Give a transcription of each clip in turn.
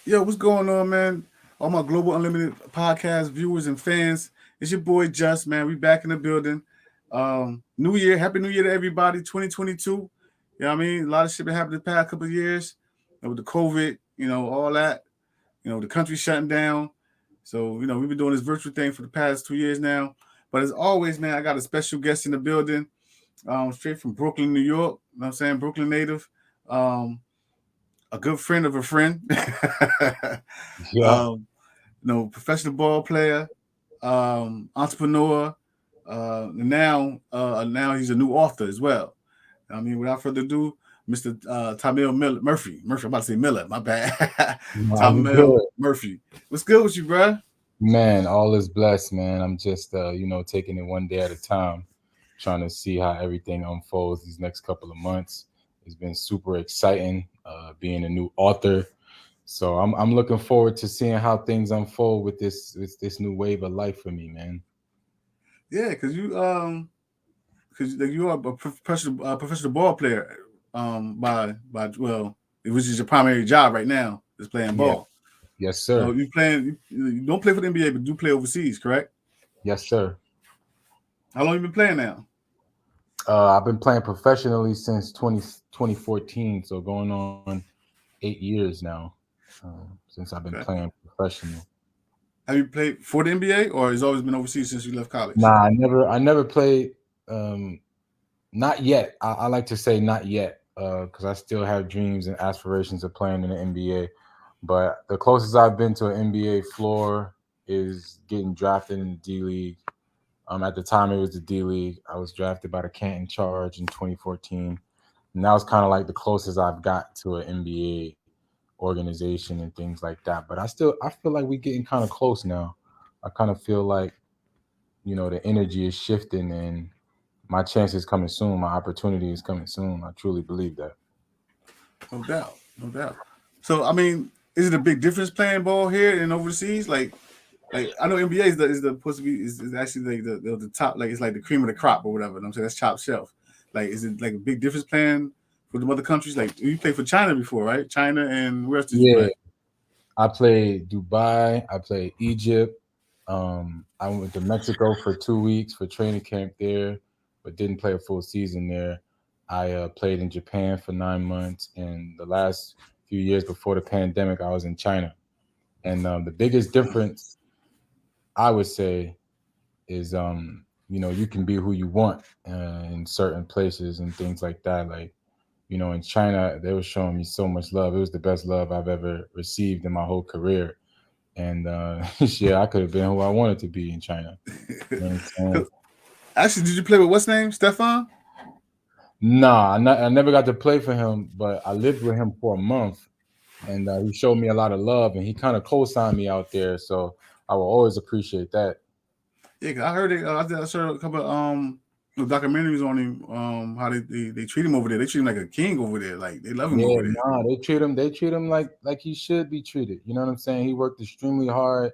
Yo, what's going on, man? All my Global Unlimited podcast viewers and fans. It's your boy Just, man. We back in the building. New Year, Happy New Year to everybody. 2022. You know what I mean? A lot of shit been happening the past couple of years. With the COVID, all that. The country shutting down. So, we've been doing this virtual thing for the past 2 years now. But as always, man, I got a special guest in the building. Straight from Brooklyn, New York. You know what I'm saying? Brooklyn native. Um, a good friend of a friend. Yeah. um, professional ball player, entrepreneur. Now he's a new author as well. I mean, without further ado, Mr. Tymell Murphy. Murphy, I'm about to say Miller. My bad. Nah, you Tymell good. Murphy. What's good with you, bro? Man, all is blessed, man. I'm just taking it one day at a time, trying to see how everything unfolds these next couple of months. It's been super exciting, being a new author. So I'm looking forward to seeing how things unfold with this new wave of life for me, man. Yeah, because you are a professional ball player. By well, which is your primary job right now is playing Yeah. ball. Yes, sir. You don't play for the NBA, but do play overseas, correct? Yes, sir. How long you been playing now? I've been playing professionally since 2014, so going on 8 years now, since I've been Okay. playing professional. Have you played for the NBA, or has always been overseas since you left college? Nah, I never played. Um, Not yet. I like to say not yet, because I still have dreams and aspirations of playing in the NBA. But the closest I've been to an NBA floor is getting drafted in the D League. At the time, it was the D League. I was drafted by the Canton Charge in 2014, and that was kind of like the closest I've got to an NBA organization and things like that. But I feel like we're getting kind of close now. I kind of feel like the energy is shifting and my chance is coming soon. My opportunity is coming soon. I truly believe that. No doubt, no doubt. So I mean, is it a big difference playing ball here and overseas? Like I know NBA is the supposed to be is actually like the top, like it's like the cream of the crop or whatever. You know what I'm saying that's top shelf. Like, is it like a big difference playing for the other countries? Like you played for China before, right? China, and where else did you Yeah, play? I played Dubai. I played Egypt. I went to Mexico for 2 weeks for training camp there, but didn't play a full season there. I played in Japan for 9 months, and the last few years before the pandemic, I was in China. And the biggest difference, I would say, is you can be who you want in certain places and things like that. Like in China, they were showing me so much love. It was the best love I've ever received in my whole career. And yeah, I could have been who I wanted to be in China. You know what I'm saying? Actually, did you play with what's name? Stefan? Nah, I never got to play for him, but I lived with him for a month, and he showed me a lot of love, and he kind of co-signed me out there. So I will always appreciate that. Yeah, 'cause I heard it. I saw a couple of documentaries on him. How they treat him over there. They treat him like a king over there. Like they love him Yeah, over there. nah, they treat him like he should be treated. You know what I'm saying? He worked extremely hard.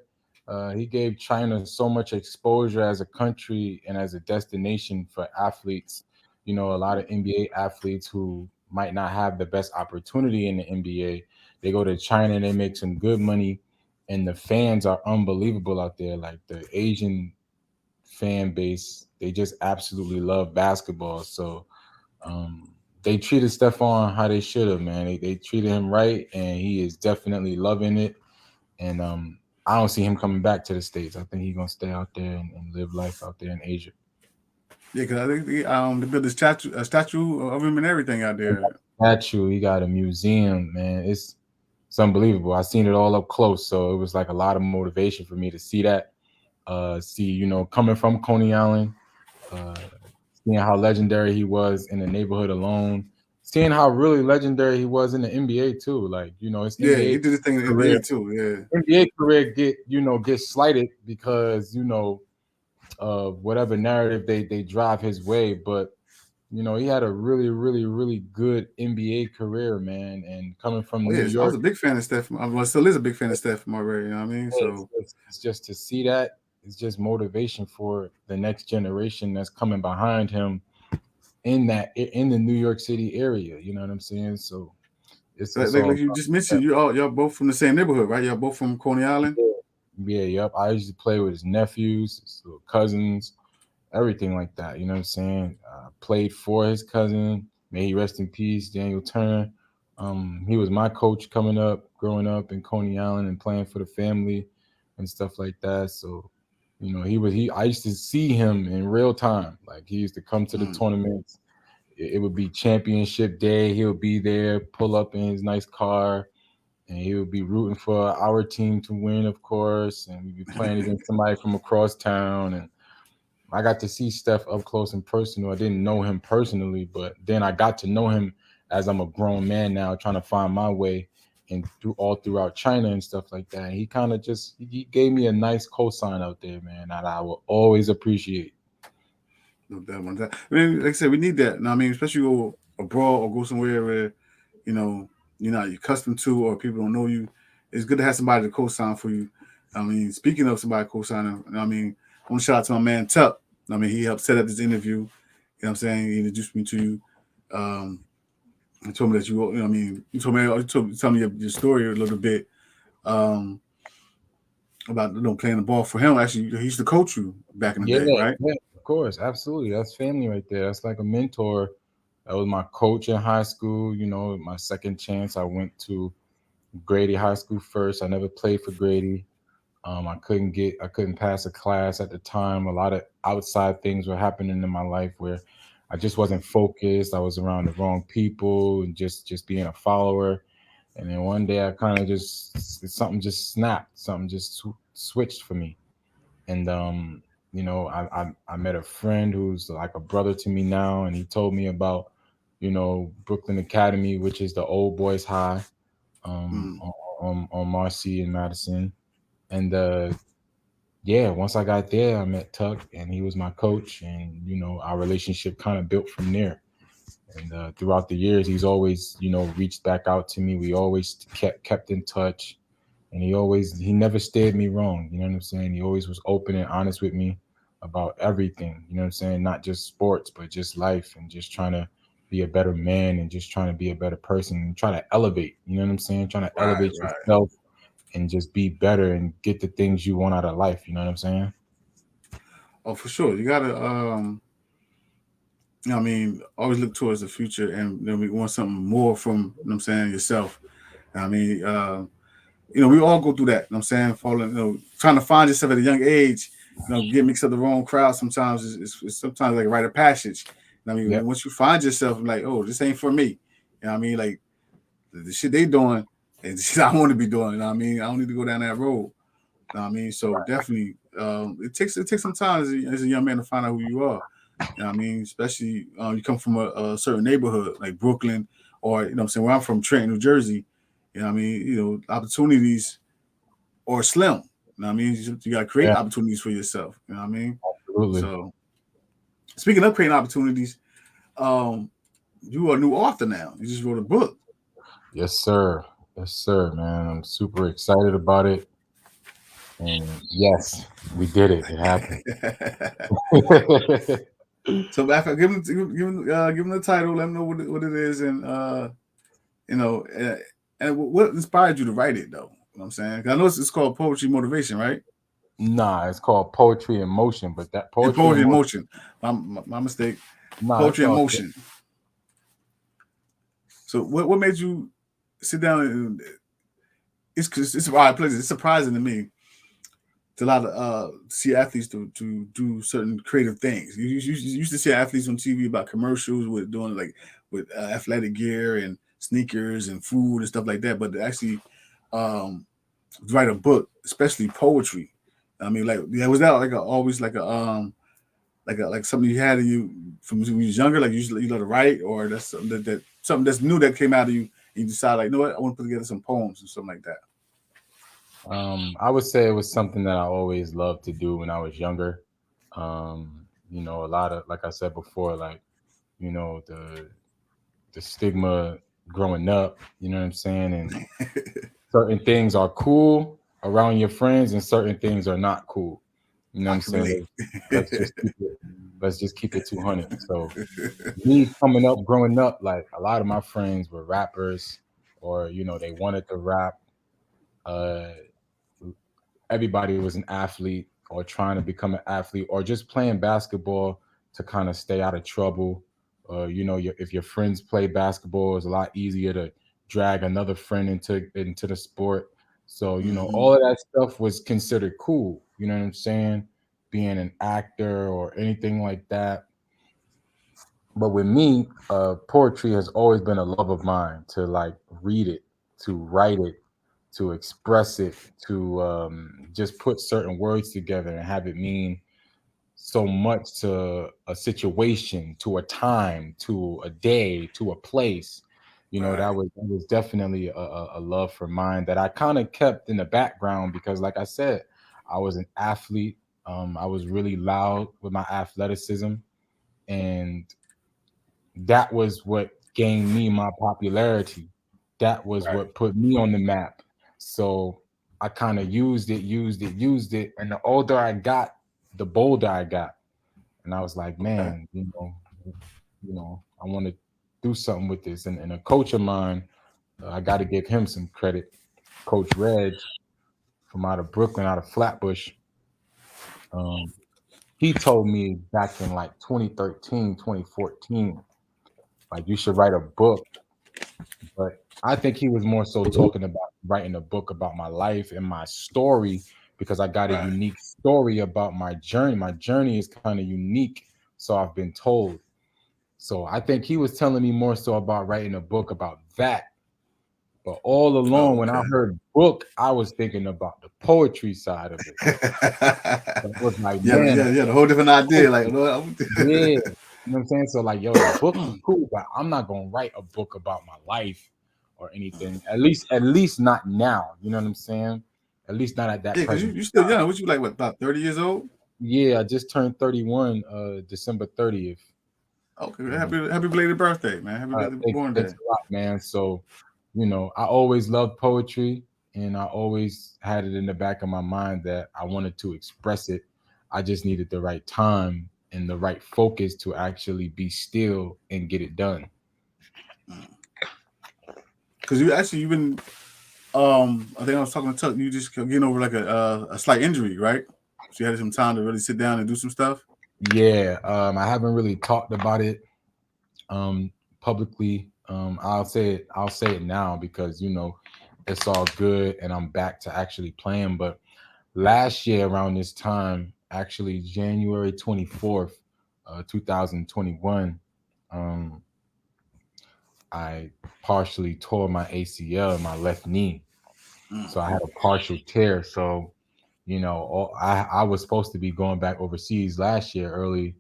He gave China so much exposure as a country and as a destination for athletes. A lot of NBA athletes who might not have the best opportunity in the NBA, they go to China and they make some good money, and the fans are unbelievable out there. Like the Asian fan base, they just absolutely love basketball. So um, they treated Stephon how they should have, man. They treated him right, and he is definitely loving it. And I don't see him coming back to the States. I think he's gonna stay out there and live life out there in Asia. Yeah, because I think they built a statue of him and everything out He there. got a statue, he got a museum, man. It's unbelievable. I seen it all up close, so it was like a lot of motivation for me to see that. See, coming from Coney Island, uh, seeing how legendary he was in the neighborhood alone, seeing how really legendary he was in the NBA too. Like, his Yeah, he did his thing in the career, NBA too. Yeah, NBA career get slighted because of whatever narrative they drive his way. But he had a really, really, really good NBA career, man. And coming from oh New yeah, I was York, a big fan of Steph. I still is a big fan of Steph Marbury. You know what I mean? it's just to see that it's just motivation for the next generation that's coming behind him in the New York City area. You know what I'm saying? So it's Like all you just mentioned, y'all both from the same neighborhood, right? Y'all both from Coney Island. yeah, yeah, yep. I used to play with his nephews, his little cousins, everything like that. You know what I'm saying? Played for his cousin. May he rest in peace, Daniel Turner. He was my coach coming up, growing up in Coney Island and playing for the family and stuff like that. So, he was he. I used to see him in real time. Like he used to come to the Mm. tournaments. It would be championship day. He would be there, pull up in his nice car, and he would be rooting for our team to win, of course. And we'd be playing against somebody from across town. And I got to see Steph up close and personal. I didn't know him personally, but then I got to know him as I'm a grown man now, trying to find my way and throughout China and stuff like that. And he kind of just he gave me a nice cosign out there, man, that I will always appreciate. No doubt about that. I mean, like I said, we need that. I mean, especially go abroad or go somewhere where you know you're not accustomed to, or people don't know you. It's good to have somebody to co-sign for you. I mean, speaking of somebody co-signing, I mean, I want to shout out to my man Tuck. I mean, he helped set up this interview. You know what I'm saying? He introduced me to you. Um, he told me that I mean, tell me your story a little bit um, about playing the ball for him. Actually, he used to coach you back in the Yeah, day, right? yeah, of course, absolutely. That's family right there. That's like a mentor. That was my coach in high school. My second chance. I went to Grady High School first. I never played for Grady. I couldn't pass a class at the time. A lot of outside things were happening in my life where I just wasn't focused. I was around the wrong people and just being a follower. And then one day I kind of just something just snapped. Something just switched for me. And I met a friend who's like a brother to me now, and he told me about Brooklyn Academy, which is the old boys high Mm. on Marcy and Madison. And yeah, once I got there, I met Tuck, and he was my coach, and our relationship kind of built from there. And throughout the years, he's always reached back out to me. We always kept in touch, and he never steered me wrong. You know what I'm saying? He always was open and honest with me about everything. You know what I'm saying? Not just sports, but just life, and just trying to be a better man, and just trying to be a better person, and trying to elevate. You know what I'm saying? Trying to Right, elevate right. yourself and just be better and get the things you want out of life. You know what I'm saying? Oh, for sure. You gotta I mean, always look towards the future, and we want something more from, I'm saying, yourself. I mean, we all go through that. I'm saying, falling, trying to find yourself at a young age, get mixed up the wrong crowd sometimes is sometimes like a rite of passage. I mean, Yep. once you find yourself, I'm like, oh, this ain't for me. I mean, like the shit they doing, and the shit I want to be doing. I mean, I don't need to go down that road. I mean, so definitely, it takes some time as a young man to find out who you are. I mean, especially you come from a certain neighborhood like Brooklyn, or I'm saying, where I'm from, Trenton, New Jersey. I mean, opportunities are slim. I mean, you got to create Yeah. opportunities for yourself. You know what I mean? Absolutely. So, speaking of creating opportunities, um, you are a new author now. You just wrote a book. Yes, sir. Yes, sir, man. I'm super excited about it. And yes, we did it. It happened. So, after give them the title, let them know what it is, and you know, uh, and what inspired you to write it, though? You know what I'm saying? 'Cause I know it's called Poetry Motivation, right? Nah, it's called Poetry in Motion, but that And Poetry in Poetry in Motion, Motion. My mistake. nah, it's Poetry in all good. Motion. So, what made you sit down and it's a wild place. It's surprising to me to a lot of see athletes to do certain creative things. You used to see athletes on TV about commercials with doing like with athletic gear and sneakers and food and stuff like that, but to actually um, write a book, especially poetry. I mean, like, yeah, was that like always like something you had in you from when you was younger, like you love to write, or that's something that something that's new that came out of you, and you decide like, you know what, I want to put together some poems or something like that. I would say it was something that I always loved to do when I was younger. Um, a lot of, like I said before, like, the stigma growing up, you know what I'm saying? And certain things are cool around your friends and certain things are not cool. You know what I I'm can saying? relate. Let's just keep it 200. So me coming up, growing up, like a lot of my friends were rappers. or they wanted to rap. Uh, Everybody was an athlete or trying to become an athlete or just playing basketball to kind of stay out of trouble. If your friends play basketball, it's a lot easier to drag another friend into the sport. So Mm-hmm. all of that stuff was considered cool. You know what I'm saying? Being an actor or anything like that. But with me, poetry has always been a love of mine to like read it, to write it, to express it, to just put certain words together and have it mean so much to a situation, to a time, to a day, to a place. Right. That was definitely a love for mine that I kind of kept in the background because, like I said, I was an athlete. I was really loud with my athleticism, and that was what gained me my popularity. That was Right. what put me on the map. So I kind of used it. And the older I got, the bolder I got. And I was like, Okay. man, I want to do something with this. And a coach of mine, I got to give him some credit. Coach Reg from out of Brooklyn, out of Flatbush. Um, he told me back in like 2013, 2014, like you should write a book. But I think he was more so talking about writing a book about my life and my story because I got a Right. unique story about my journey. My journey is kind of unique, so I've been told. So I think he was telling me more so about writing a book about that. But all along, Oh, when I okay. heard book, I was thinking about the poetry side of it. yeah, So it was like, yeah, man, yeah. The whole different idea. Like, poetry. Yeah. You know what I'm saying? So like, yo, the book is cool, but I'm not gonna write a book about my life or anything. At least not now. You know what I'm saying? At least not at that yeah, because present you still time. young. What you like? What, about 30 years old? Yeah, I just turned 31 December 30th. Okay. Um, Happy belated birthday, man. Happy belated born day. thanks a lot, man. So, I always loved poetry and I always had it in the back of my mind that I wanted to express it. I just needed the right time and the right focus to actually be still and get it done. Because you've been I think I was talking to Tuck. You just getting over like a slight injury, right? So you had some time to really sit down and do some stuff. Yeah, I haven't really talked about it um publicly. I'll say it now because it's all good and I'm back to actually playing. But last year around this time, actually January 24th, 2021, um, I partially tore my ACL in my left knee. Mm. So I had a partial tear. So, I was supposed to be going back overseas last year, early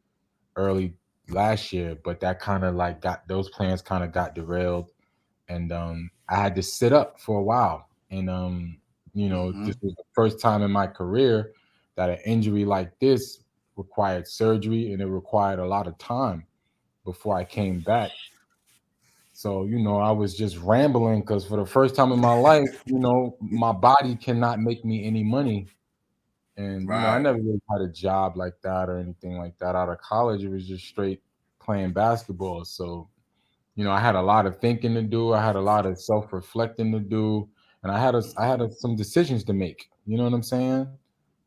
last year, but that kind of like got those plans kind of got derailed, and I had to sit up for a while. And Mm-hmm. this was the first time in my career that an injury like this required surgery, and it required a lot of time before I came back. So I was just rambling because for the first time in my life, my body cannot make me any money. And I Right. never really had a job like that or anything like that out of college. It was just straight playing basketball. So I had a lot of thinking to do. I had a lot of self-reflecting to do, and some decisions to make. You know what I'm saying?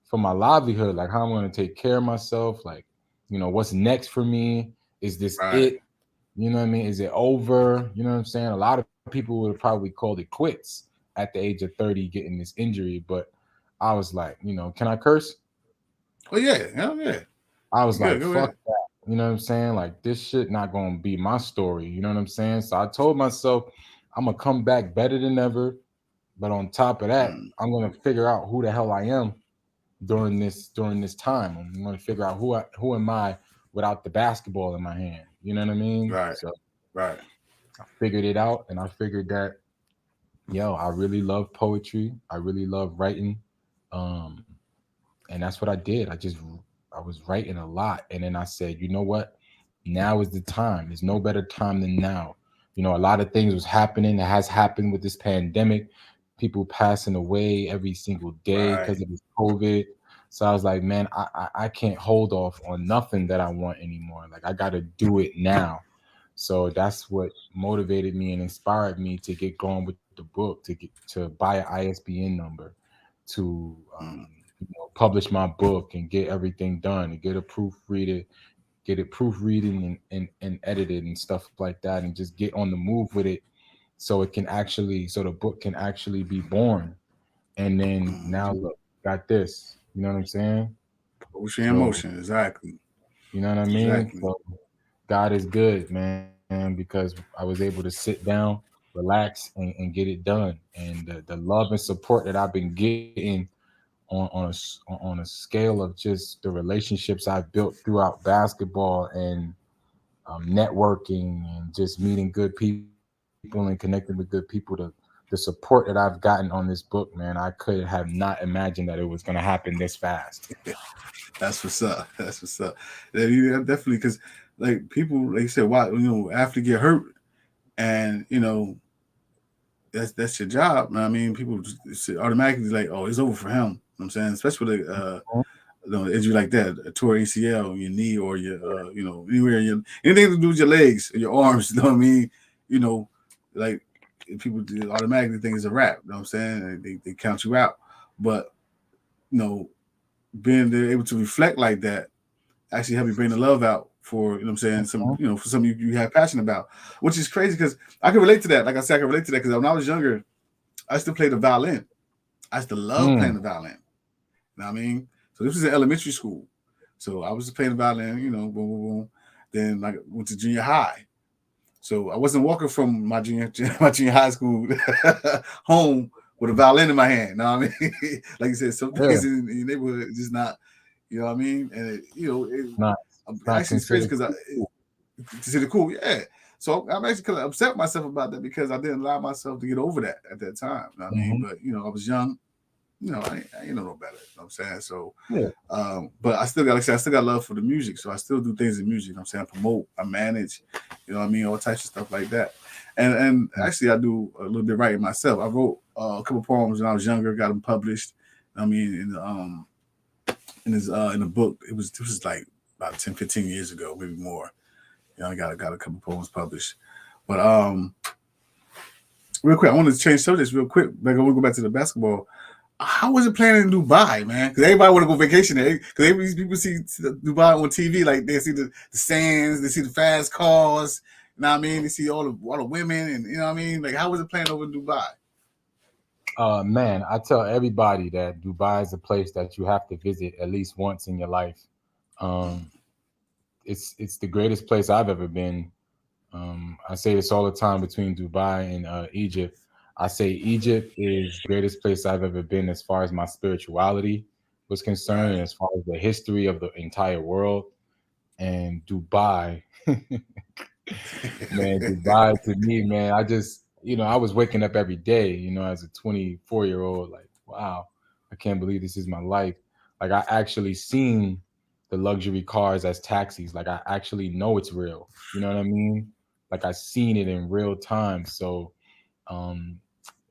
For my livelihood, like how I'm going to take care of myself, like what's next for me? Is this Right. it? You know what I mean? Is it over? You know what I'm saying? A lot of people would have probably called it quits at the age of 30 getting this injury, but I was like, can I curse? Oh yeah. Hell yeah. I You was good? like, Go fuck ahead. that. You know what I'm saying? Like this shit not gonna be my story. You know what I'm saying? So I told myself I'm gonna come back better than ever. But on top of that, Mm. I'm gonna figure out who the hell I am during this time. I'm gonna figure out who am I without the basketball in my hand. You know what I mean? Right. So Right. I figured it out, and I figured that I really love poetry. I really love writing. Um, and that's what I did. I was writing a lot, and then I said, you know what? Now is the time. There's no better time than now. A lot of things was happening. That has happened with this pandemic. People passing away every single day Right. because of this COVID. So I was like, man, I can't hold off on nothing that I want anymore. Like I got to do it now. So that's what motivated me and inspired me to get going with the the book to get to buy an ISBN number to Mm. publish my book and get everything done and get a proofreader, get it proofreading and edited and stuff like that, and just get on the move with it so it can actually so the book can actually be born. And then now Mm. look, got this. You know what I'm saying? Ocean in So motion, exactly. you know what I mean? Exactly. So God is good, man, because I was able to sit down, relax, and get it done. And the love and support that I've been getting on a scale of just the relationships I've built throughout basketball and networking and just meeting good people and connecting with good people. The support that I've gotten on this book, man, I could have not imagined that it was going to happen this fast. That's what's up. That's what's up. Yeah, definitely, because like people, like you said, why after you get hurt, and that's your job. I mean, people just automatically like, oh, it's over for him. You know what I'm saying, especially with injury like that, a tore ACL, your knee or your, anywhere, anything to do with your legs or your arms. You know what I mean? You know, like people automatically think it's a wrap. You know what I'm saying? They count you out, but you know, being able to reflect like that actually help you bring the love out for what I'm saying, some Mhm. for something you have passion about, which is crazy because I can relate to that. Like I said, I can relate to that because when I was younger, I still played the violin. I used to love Mm, playing the violin. You know what I mean? So this was in elementary school. So I was just playing the violin, boom, boom, boom. Then I went to junior high. So I wasn't walking from my junior high school home with a violin in my hand. You know what I mean? Like you said, some yeah, things in your neighborhood just not, you know what I mean? And not not actually it's crazy considered because I cool. consider cool, yeah. So I'm actually kind of upset with myself about that because I didn't allow myself to get over that at that time. You know what I mean? Mhm. But I was young. I ain't know no better. You know what I'm saying? So, Yeah. but I still got, like I said, I still got love for the music. So I still do things in music. You know what I'm saying? I promote, I manage, you know what I mean? All types of stuff like that. And actually, I do a little bit writing myself. I wrote a couple poems when I was younger, got them published. I mean, in the book, this was like about 10, 15 years ago, maybe more. I got a couple poems published. But real quick, I wanted to change subjects real quick. Like I want to go back to the basketball. How was it playing in Dubai, man? Because everybody want to go vacation there. Because people see Dubai on TV, like they see the sands, they see the fast cars. You know what I mean? They see all the women, and you know what I mean. Like, how was it playing over in Dubai? Man, I tell everybody that Dubai is a place that you have to visit at least once in your life. Um, it's the greatest place I've ever been. I say this all the time between Dubai and Egypt. I say Egypt is the greatest place I've ever been as far as my spirituality was concerned, Right. and as far as the history of the entire world. And Dubai, man, Dubai to me, man, I just, I was waking up every day, as a 24-year-old, like, wow, I can't believe this is my life. Like, I actually seen the luxury cars as taxis. Like, I actually know it's real. You know what I mean? Like, I seen it in real time. So, um,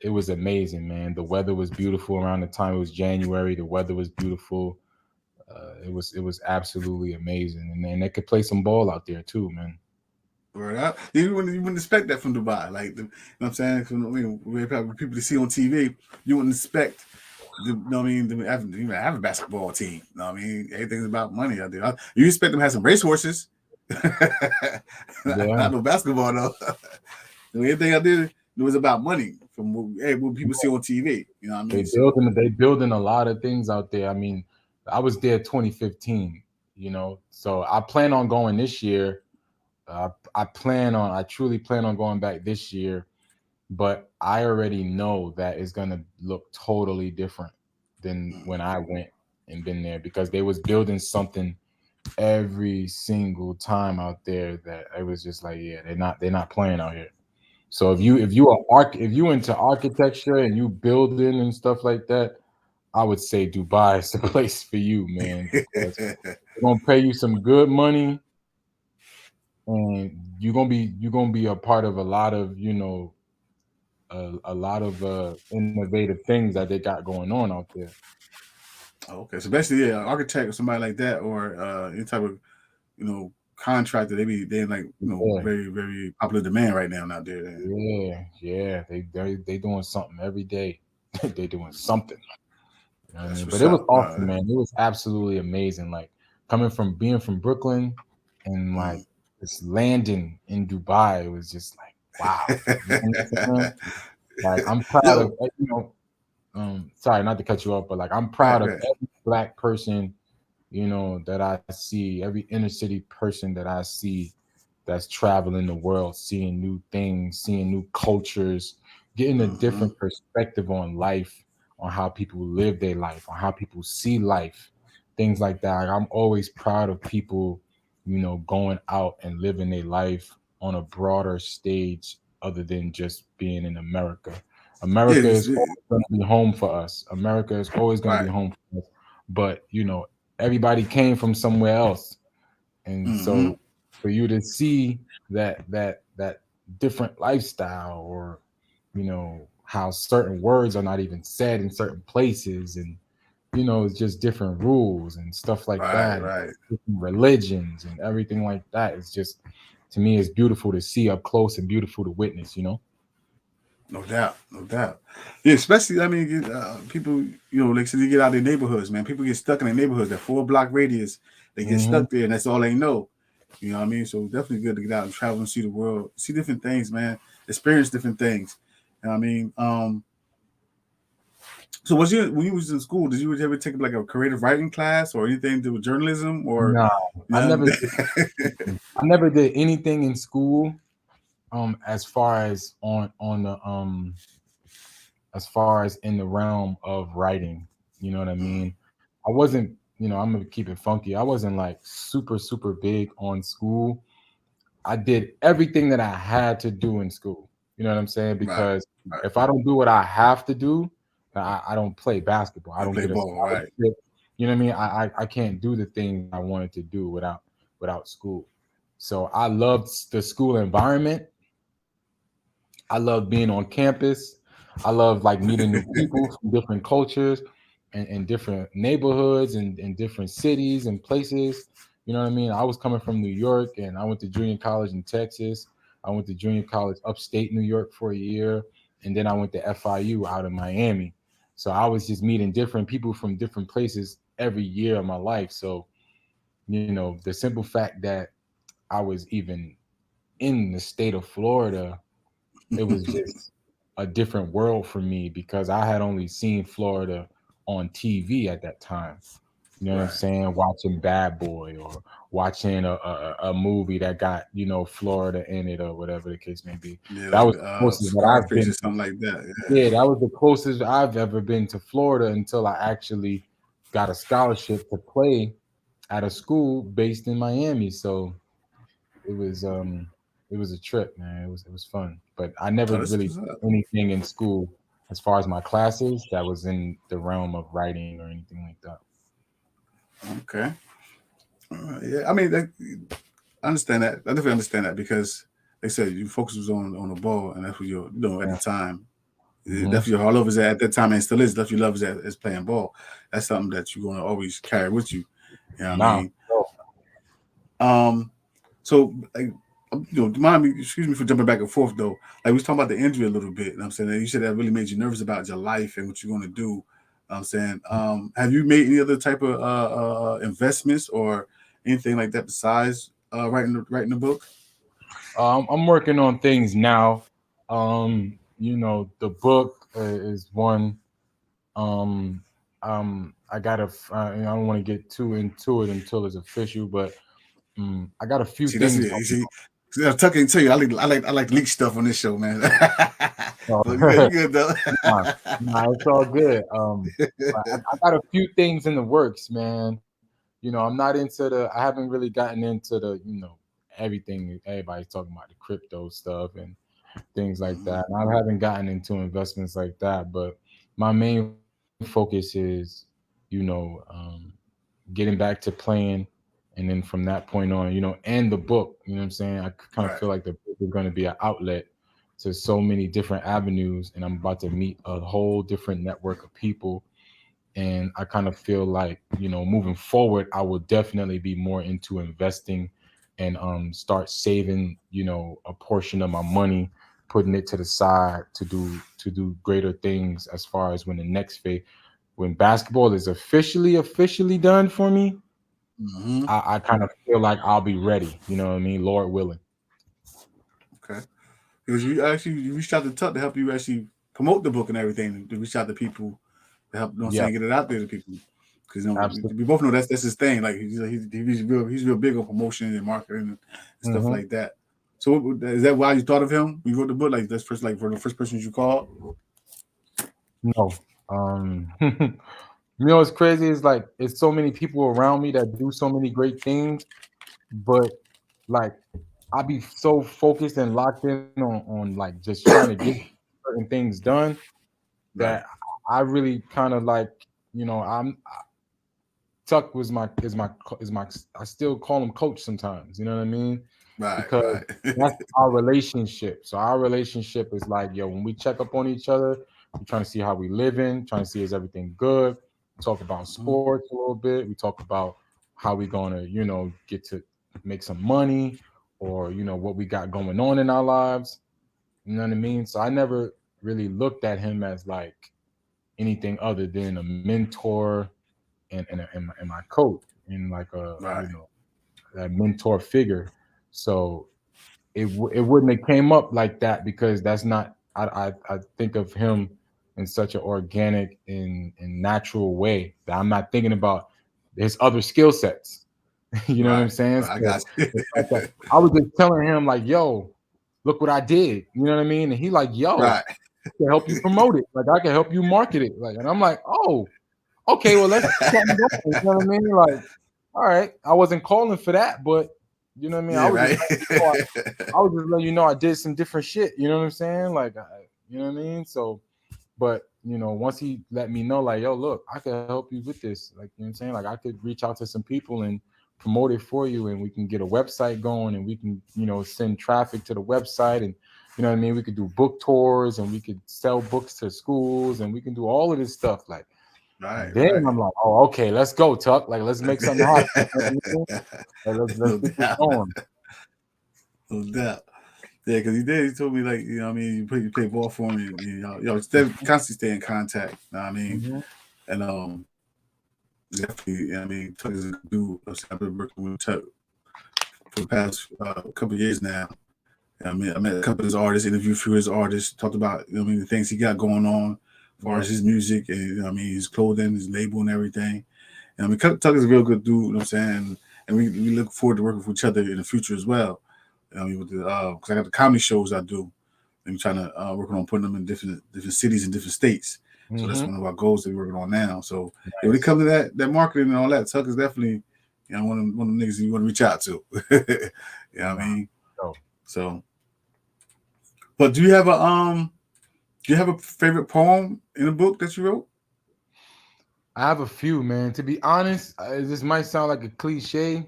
it was amazing, man. The weather was beautiful around the time it was January. The weather was beautiful. It was absolutely amazing, and then they could play some ball out there too, man. Word up. You wouldn't expect that from Dubai. Like, you know what I'm saying? From, probably people to see on TV, you wouldn't expect I mean, have a basketball team. You know what I mean? Everything's about money out there. You expect them to have some racehorses. Yeah, Not no basketball though. Everything I did it was about money from what people see on TV. You know what I they mean? So building they building a lot of things out there. I mean, I was there 2015, so I plan on going this year. I truly plan on going back this year, but I already know that it's gonna look totally different than when I went and been there because they was building something every single time out there that it was just like, yeah, they're not playing out here. So if you into architecture and you building and stuff like that, I would say Dubai is the place for you, man, because they're gonna pay you some good money, and you're gonna be a part of a lot of innovative things that they got going on out there. okay, so basically, yeah, architect or somebody like that, or any type of you know contractor. They're like Yeah, very very popular demand right now out there. yeah. They doing something every day. They doing something. You know what I That's mean? But what's it was up. awesome, man. It was absolutely amazing. Like coming from being from Brooklyn and like Mm. just landing in Dubai, it was just like wow. You know what I'm saying? Like I'm proud of Yo, sorry not to cut you off, but like I'm right, proud of right. every black person, that I see, every inner city person that I see that's traveling the world, seeing new things, seeing new cultures, getting a Hmm. different perspective on life, on how people live their life, on how people see life, things like that. Like, I'm always proud of people, going out and living their life on a broader stage other than just being in America. Yeah, America is always going to be home for us. America is always going to be right. home for us. But, everybody came from somewhere else. And Hmm. so for you to see that different lifestyle, or how certain words are not even said in certain places, and it's just different rules and stuff like Right, that, right. different religions and everything like that. It's just, to me, it's beautiful to see up close and beautiful to witness. No doubt, no doubt. Yeah, especially people, like I said, you get out of their neighborhoods, man. People get stuck in their neighborhoods. That 4 block radius, they get Hmm. stuck there, and that's all they know. You know what I mean? So definitely good to get out and travel and see the world, see different things, man. Experience different things. You know what I mean? So was you when you was in school? Did you ever take like a creative writing class or anything to do with journalism or? No, You I know, never did. I never did anything in school. As far as on the as far as in the realm of writing, you know what I mean? I wasn't, I'm gonna keep it funky. I wasn't like super, super big on school. I did everything that I had to do in school. You know what I'm saying? right, Because right. if I don't do what I have to do, I don't play basketball. I And don't play get a ball, right? scholarship. You know what I mean? I can't do the things I wanted to do without school. So I loved the school environment. I love being on campus. I love like meeting new people from different cultures and different neighborhoods and different cities and places. You know what I mean? I was coming from New York, and I went to junior college in Texas. I went to junior college upstate New York for a year. And then I went to FIU out of Miami. So I was just meeting different people from different places every year of my life. So, the simple fact that I was even in the state of Florida, it was just a different world for me because I had only seen Florida on TV at that time. You know what I'm Right. saying? Watching Bad Boy, or watching a movie that got, Florida in it, or whatever the case may be. Yeah, That like was the closest that I've Scarface been or to. something like that. Yeah. Yeah, that was the closest I've ever been to Florida until I actually got a scholarship to play at a school based in Miami. So it was um it was a trip, man. It was fun. But I never Oh, that's really what's did up. anything in school as far as my classes that was in the realm of writing or anything like that. Okay. Yeah, I mean, I understand that. I definitely understand that because they said you focus was on the ball, and that's what at Yeah. the time. Hmm. That's your all over is at that time, and still is. That's your love is playing ball. That's something that you're gonna always carry with you. You know what I Nah. mean? Um, so like, mind me, excuse me for jumping back and forth though. Like we was talking about the injury a little bit. And I'm saying that you said that really made you nervous about your life and what you're gonna do. I'm saying, have you made any other type of investments or anything like that besides writing the book? I'm working on things now. The book is one. Um, I gotta. I don't want to get too into it until it's official, but I got a few See, that's things. it. You see, I'm tucking to you. I like leak stuff on this show, man. But you good though. Nah, it's all good. But I got a few things in the works, man. I'm not into I haven't really gotten into everything everybody's talking about, the crypto stuff and things like Mhm. that. And I haven't gotten into investments like that, but my main focus is, getting back to playing. And then from that point on, and the book, you know what I'm saying? I kind of Right. feel like the book is going to be an outlet to so many different avenues. And I'm about to meet a whole different network of people. And I kind of feel like, moving forward, I will definitely be more into investing and start saving, a portion of my money, putting it to the side to do greater things as far as when the next phase, when basketball is officially done for me, Mm-hmm. I kind of feel like I'll be ready. You know what I mean? Lord willing. Okay. Because you reached out to Tuck to help you actually promote the book and everything, to reach out to people to help, Yeah, get it out there to people. Because absolutely. we both know that's his thing. Like he's real big on promotion and marketing and stuff Hmm. like that. So is that why you thought of him when you wrote the book? Like that's first, like for the first person you called? No. What's crazy is like it's so many people around me that do so many great things, but like I be so focused and locked in on like just trying to get certain things done that Right, I really kind of like, I'm Tuck was my is my I still call him coach sometimes, you know what I mean? right, Because right, that's our relationship. So our relationship is like, yo, when we check up on each other, we're trying to see how we living, trying to see is everything good. We talk about Mhm. sports a little bit. We talk about how we gonna, get to make some money, or what we got going on in our lives. You know what I mean? So I never really looked at him as like anything other than a mentor and my coach, and like a Right, that mentor figure. So it wouldn't have came up like that because that's not I think of him in such an organic and natural way that I'm not thinking about his other skill sets. You know what I'm right, saying? right. I So got you. the fact that I was just telling him like, yo, look what I did. You know what I mean? And he like, yo, Right. I can help you promote it. Like I can help you market it. Like, and I'm like, oh, okay, well let's get something going. You know what I mean? Like, all right, I wasn't calling for that, but you know what I mean? Yeah, right. I was just letting you know I did some different shit. You know what I'm saying? Like, you know what I mean? So, but once he let me know, like, yo, look, I could help you with this. Like, you know what I'm saying? Like, I could reach out to some people and promote it for you, and we can get a website going, and we can, send traffic to the website, and you know what I mean? We could do book tours, and we could sell books to schools, and we can do all of this stuff. Like, Right, and then right. I'm like, oh, okay, let's go, Tuck. Like, let's make something happen. You know what I mean? Like, let's No get this doubt. going. No doubt. Yeah, because he did. He told me, like, I mean, you play ball for him, and constantly stay in contact. You know what I mean, Hmm. and definitely, I mean, Tuck is a good dude. I've been working with Tuck for the past couple of years now. I mean, I met a couple of his artists, interviewed a few of his artists, talked about, I mean, the things he got going on as far Yeah. as his music and, I mean, his clothing, his label and everything. And I mean, Tuck is a real good dude, you know what I'm saying? And we look forward to working with each other in the future as well. I mean, with the, because I got the comedy shows I do. I'm trying to working on putting them in different cities and different states. So that's Hmm. one of our goals that we're working on now. So yeah, when it Nice. comes to that marketing and all that, Tuck is definitely, one of the niggas you want to reach out to. You know what I Nah. mean? So So, but do you have a favorite poem in a book that you wrote? I have a few, man. To be honest, this might sound like a cliche,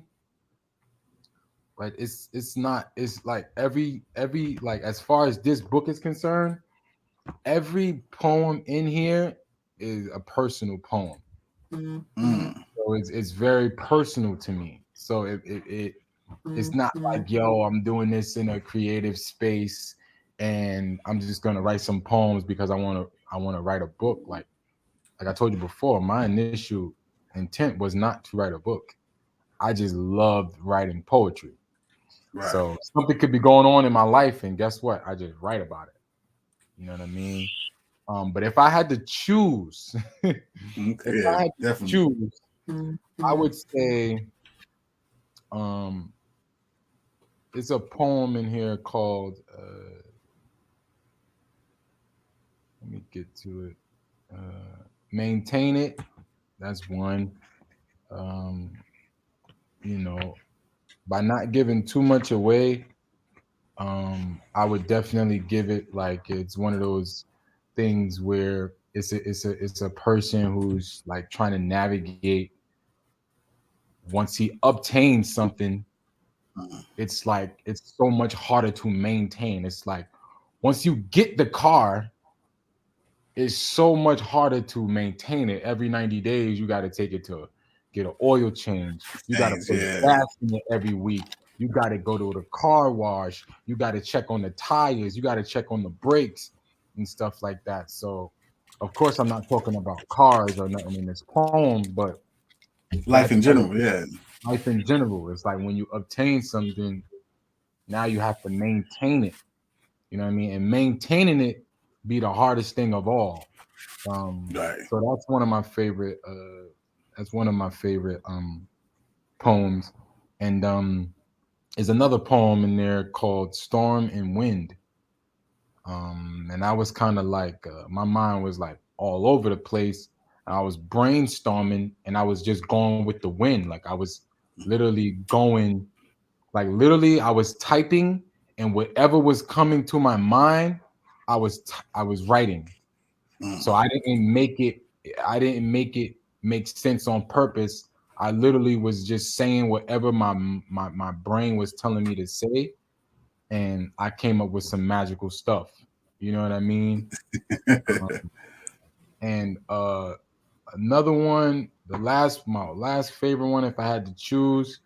but it's not. It's like every like as far as this book is concerned, every poem in here is a personal poem. Mm, So it's very personal to me. So it's not like, yo, I'm doing this in a creative space and I'm just gonna write some poems because I wanna write a book. Like I told you before, my initial intent was not to write a book. I just loved writing poetry. right. So something could be going on in my life, and guess what? I just write about it. You know what I mean? But if I had to choose, if Okay, yeah, I had to definitely. choose, I would say um, it's a poem in here called. Let me get to it. Maintain it. That's one. Um, you know, by not giving too much away, I would definitely give it like it's one of those things where it's a person who's like trying to navigate. Once he obtains something, it's like it's so much harder to maintain. It's like once you get the car, it's so much harder to maintain it. Every 90 days, you got to take it to get an oil change. You got to Things, put yeah. gas in it every week. You got to go to the car wash. You got to check on the tires. You got to check on the brakes and stuff like that. So, of course, I'm not talking about cars or nothing in this poem, but Life that's in general, yeah. life in general. It's like when you obtain something, now you have to maintain it. You know what I mean? And maintaining it be the hardest thing of all. Right. So that's one of my favorite. That's one of my favorite poems. And is another poem in there called "Storm and Wind." And I was kind of like, my mind was like all over the place. I was brainstorming, and I was just going with the wind. Like I was literally going, like literally, I was typing, and whatever was coming to my mind, I was writing. Mm. So I didn't make it make sense on purpose. I literally was just saying whatever my brain was telling me to say, and I came up with some magical stuff. You know what I mean? Um, and another one, my last favorite one, if I had to choose,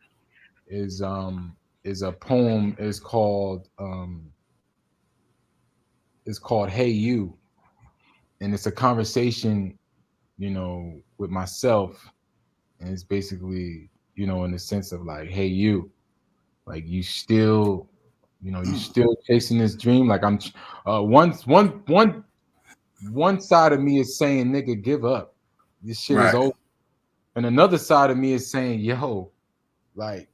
is a poem. It's called "Hey You," and it's a conversation, with myself, and it's basically, in the sense of like, "Hey you, like you still, you Mm. still chasing this dream." Like I'm, one side of me is saying, "Nigga, give up. This shit is Right. over," and another side of me is saying, "Yo, like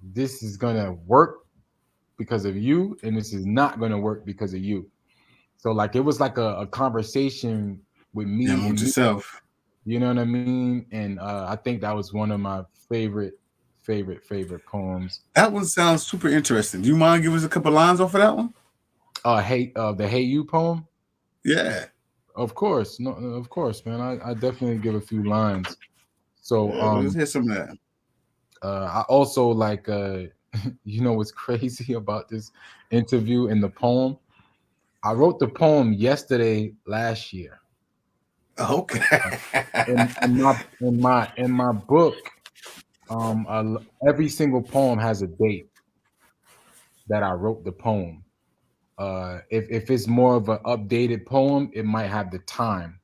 this is gonna work because of you, and this is not gonna work because of you." So like it was like a conversation with Yeah, me with and me. yourself. You know what I mean? And I think that was one of my favorite poems. That one sounds super interesting. Do you mind giving us a couple lines off of that one? The Hey You poem. Yeah. Of course, no, of course, man. I definitely give a few lines. So Yeah, let's hear some of that. I also like what's crazy about this interview in the poem? I wrote the poem yesterday last year. Okay. In my book, every single poem has a date that I wrote the poem. If it's more of an updated poem, it might have the time.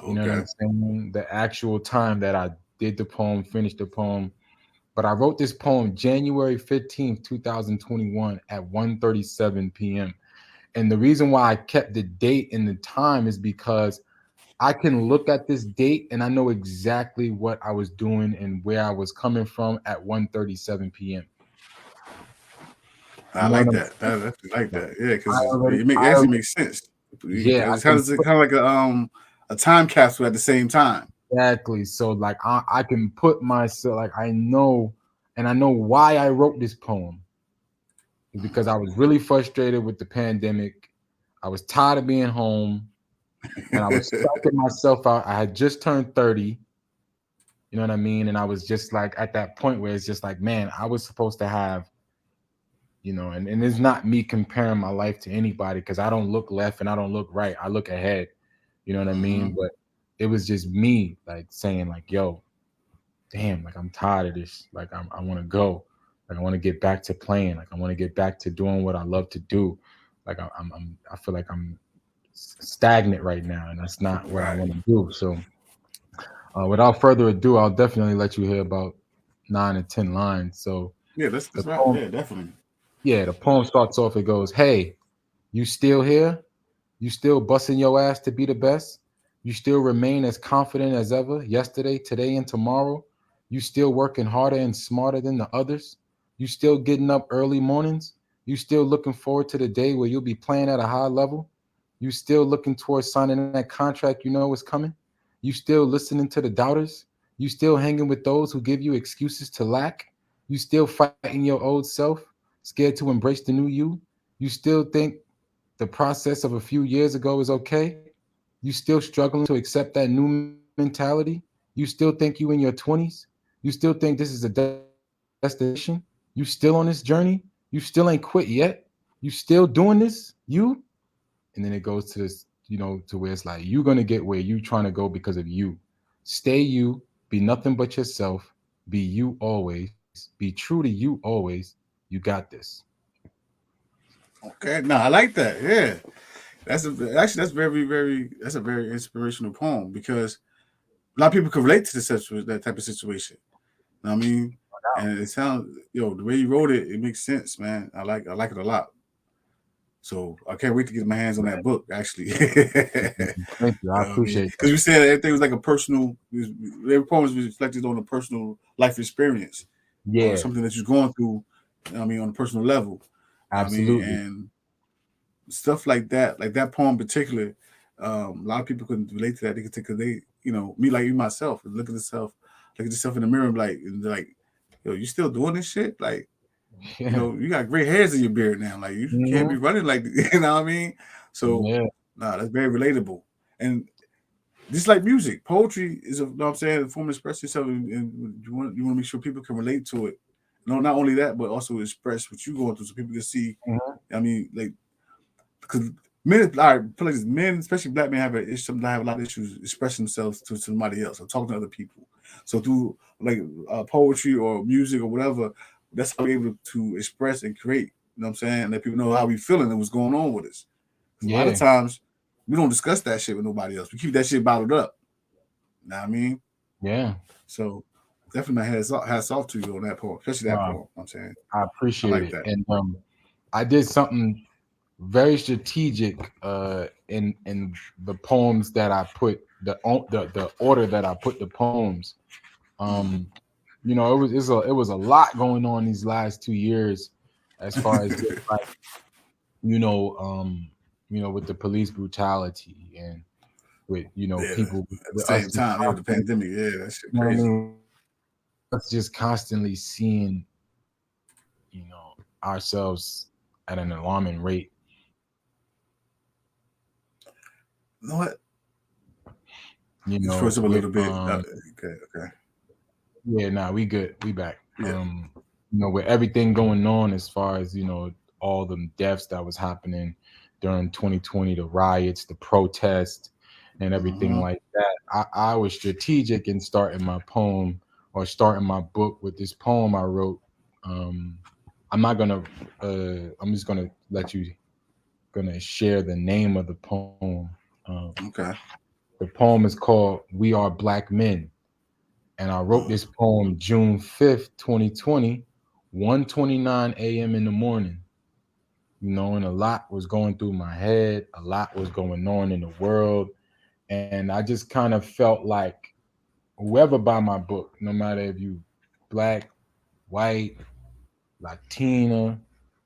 You know what I'm Okay. saying? The actual time that I did the poem, finished the poem. But I wrote this poem January 15th, 2021 at 1:37 p.m. And the reason why I kept the date and the time is because I can look at this date and I know exactly what I was doing and where I was coming from at 1:37 p.m. I You know what like I'm that. saying? I definitely like Like, that. Yeah, I because already, it I actually already, makes sense. yeah, I It's kind can of like a time capsule at the same time. exactly. So like I can put myself, like I know, and I know why I wrote this poem is because I was really frustrated with the pandemic. I was tired of being home, and I was psyching myself out. I had just turned 30. You know what I mean? And I was just like at that point where it's just like, man, I was supposed to have, and it's not me comparing my life to anybody because I don't look left and I don't look right. I look ahead. You know what I Hmm. mean? But it was just me like saying, like, yo, damn, like I'm tired of this. Like I want to go. Like I want to get back to playing. Like I want to get back to doing what I love to do. Like I feel like I'm stagnant right now, and that's not what I Right. want to do. So without further ado, I'll definitely let you hear about 9 and 10 lines. So Yeah, the that's right. poem, Yeah, definitely. yeah, the poem starts off. It goes, "Hey, you still here? You still busting your ass to be the best? You still remain as confident as ever, yesterday, today, and tomorrow? You still working harder and smarter than the others? You still getting up early mornings? You still looking forward to the day where you'll be playing at a high level? You still looking towards signing that contract you know is coming? You still listening to the doubters? You still hanging with those who give you excuses to lack? You still fighting your old self, scared to embrace the new you? You still think the process of a few years ago is okay? You still struggling to accept that new mentality? You still think you in your 20s? You still think this is a destination? You still on this journey? You still ain't quit yet? You still doing this? You? And then it goes to this, to where it's like you're gonna get where you trying to go because of you. Stay you, be nothing but yourself, be you always. Be true to you always. You got this. Okay, no, I like that. Yeah, actually that's that's a very inspirational poem because a lot of people can relate to that type of situation. You know what I mean, and it sounds the way you wrote it, it makes sense, man. I like it a lot. So I can't wait to get my hands on that book. Actually, Thank you. I appreciate because that. we said everything was like a personal. Every poem was reflected on a personal life experience or Yeah, something that you're going through. I mean, on a personal level. I mean, absolutely. and stuff like that poem in particular. A lot of people couldn't relate to that. They could take, cause they, me like you myself, look at yourself in the mirror, and like, yo, you still doing this shit? Like, Yeah. you got gray hairs in your beard now. Like, you can't be Hmm. running like, you know what I mean? So, Yeah. nah, that's very relatable. And just like music, poetry is you know what I'm saying, a form of express yourself, and you want to make sure people can relate to it. No, not only that, but also express what you're going through, so people can see. Hmm. I mean, like because men, all right, feel like men, especially black men, sometimes have a lot of issues expressing themselves to somebody else or talking to other people. So through like poetry or music or whatever, that's how we're able to express and create. You know what I'm saying? And let people know how we feeling and what's going on with us. Because a lot of Yeah. times we don't discuss that shit with nobody else. We keep that shit bottled up. You know what I mean? Yeah. So definitely my hats off to you on that part, especially that Uh, part. I'm saying I I appreciate like it. that. And I did something very strategic in the poems that I put the order that I put the poems. Mm. Um, it was a lot going on these last 2 years, as far as just like you know um with the police brutality and with Yeah. people At the with us same just time, yeah, with the constantly, pandemic, yeah, that shit you know what I crazy. mean, us just constantly seeing ourselves at an alarming rate. You know what? You froze up a With little bit. Okay, okay. yeah, nah, we good, we back. Yeah. With everything going on as far as all the deaths that was happening during 2020, the riots, the protests, and everything Mm-hmm. like that. I was strategic in starting my poem or starting my book with this poem I wrote. Um, I'm not gonna. I'm just gonna let you gonna share the name of the poem. Um, Okay. the poem is called "We Are Black Men," and I wrote Mm. this poem June 5th, 2020, 1:29 a.m. in the morning. And a lot was going through my head, a lot was going on in the world, and I just kind of felt like whoever buy my book, no matter if you black, white, Latina,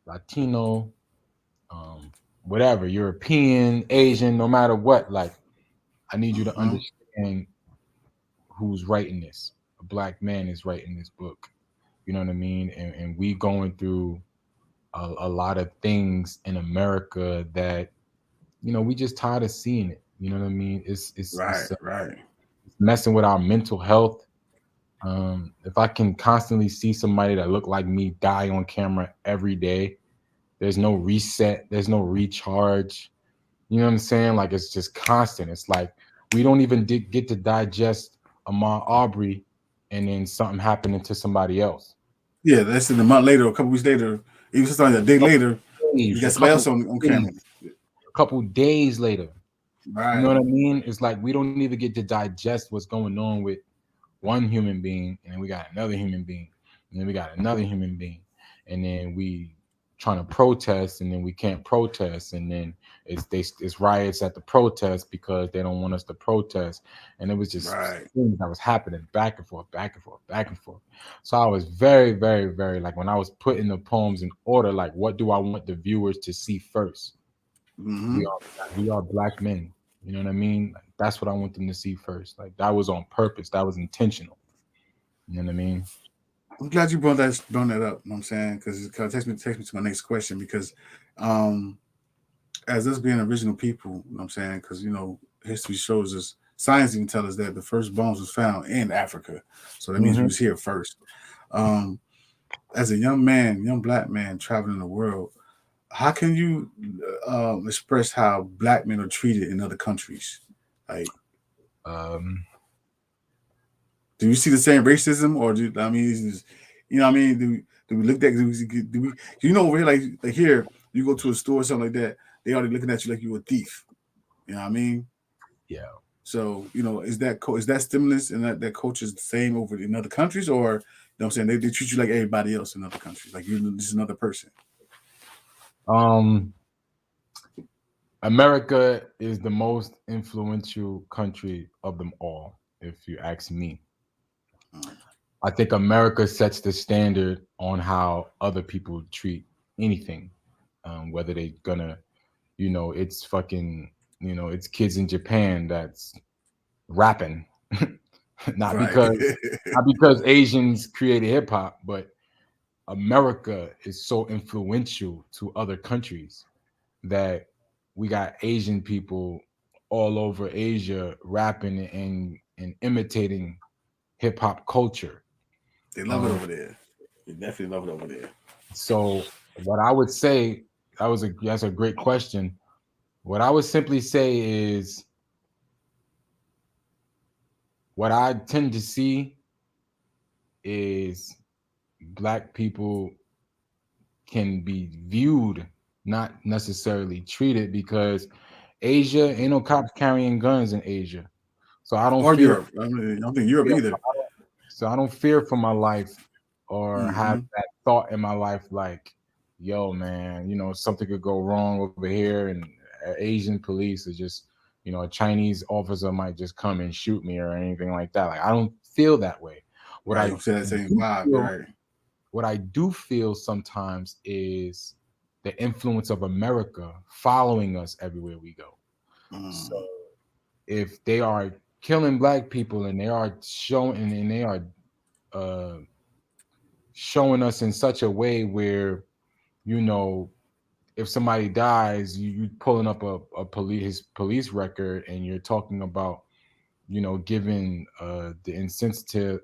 Latino, um, whatever, European, Asian, no matter what, like I need you to Mm-hmm. understand who's writing this. A black man is writing this book. You know what I mean? And we going through a lot of things in America that we just tired of seeing it. You know what I mean? Right, right. It's messing with our mental health. If I can constantly see somebody that look like me die on camera every day, there's no reset, there's no recharge. You know what I'm saying? Like it's just constant. It's like we don't even get to digest Ahmaud Aubrey, and then something happening to somebody else. Yeah, that's in a month later, a couple weeks later, even sometimes a day later, you got A somebody couple else on camera. days, a couple days later. You know Right, what I mean? It's like we don't even get to digest what's going on with one human being, and then we got another human being, and then we got another human being, and then we trying to protest, and then we can't protest, and then it's riots at the protest because they don't want us to protest, and it was just right. things that was happening back and forth, back and forth, back and forth. So I was very, very, very like when I was putting the poems in order, like what do I want the viewers to see first? Mm-hmm. We are black men. You know what I mean? Like, that's what I want them to see first. Like that was on purpose. That was intentional. You know what I mean? I'm glad you brought that up. You know what I'm saying, because it kind of takes me to my next question because, um, as us being original people, you know what I'm saying, because history shows us, science even tells us that the first bones was found in Africa, so that means we Hmm. was here first. Um, as a young man, young black man traveling the world, how can you express how black men are treated in other countries? Like, Um, do you see the same racism, or I mean, You know what I mean? Do we look at do we you know over here like here you go to a store or something like that, they already looking at you like you a thief. You know what I mean? Yeah. So, is that stimulus and that culture is the same over in other countries, or you know what I'm saying, they treat you like everybody else in other countries, like you're just another person. Um, America is the most influential country of them all, if you ask me. Mm, I think America sets the standard on how other people treat anything, whether they gonna, it's fucking, it's kids in Japan that's rapping, not right. because not because Asians created hip hop, but America is so influential to other countries that we got Asian people all over Asia rapping and imitating hip hop culture. They love it Um, over there. They definitely love it over there. so what I would say, that's a great question. What I would simply say is what I tend to see is black people can be viewed, not necessarily treated, because Asia ain't no cops carrying guns in Asia. So I don't Or fear. Europe. I don't think Europe Yeah, either. so I don't fear for my life or have Hmm. that thought in my life like, yo, man, something could go wrong over here, and Asian police are just, a Chinese officer might just come and shoot me or anything like that. Like I don't feel that way. What Right. You I don't say that same do vibe. feel, Right. what I do feel sometimes is the influence of America following us everywhere we go. So Mm, if they are killing black people and they are showing and they are uh, showing us in such a way where you know if somebody dies, you pulling up a police record and you're talking about giving the insensitive,